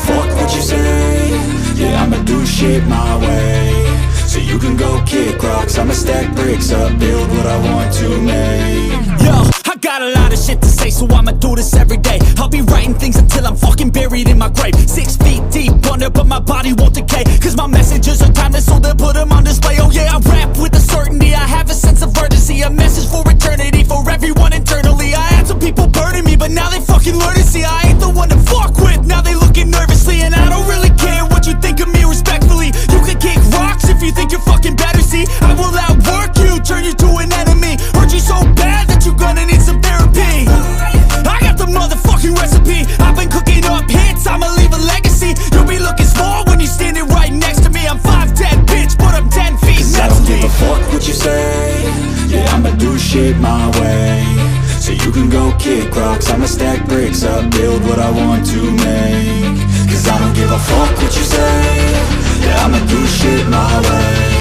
fuck what you say. Yeah, I'ma do shit my way. So you can go kick rocks, I'ma stack bricks up, build what I want to make. Yo, I got a lot of shit to say, so I'ma do this every day. I'll be writing things until I'm fucking buried in my grave. 6 feet deep under, but my body won't decay. Cause my messages are timeless, so they'll put them on display. Oh yeah, I rap with a certainty, I have a sense of urgency. A message for eternity, for everyone internally. I had some people burning me, but now they fucking learn to see I ain't the one to fuck with, now they looking nervously. And I don't really care what you think of me, respectfully. You can kick rocks if you think you're fucking better, see. I will outwork you, turn you to an enemy. Hurt you so bad that you're gonna need some therapy. I got the motherfucking recipe, I've been cooking up hits, I'ma leave a legacy. You'll be looking small when you're standing right next to me. I'm 5'10", bitch, but I'm 10 feet next to me. I don't give a fuck what you say. Yeah, I'ma do shit my way. So you can go kick rocks, I'ma stack bricks up, build what I want to make. Cause I don't give a fuck what you say. Yeah, I'ma do shit my way.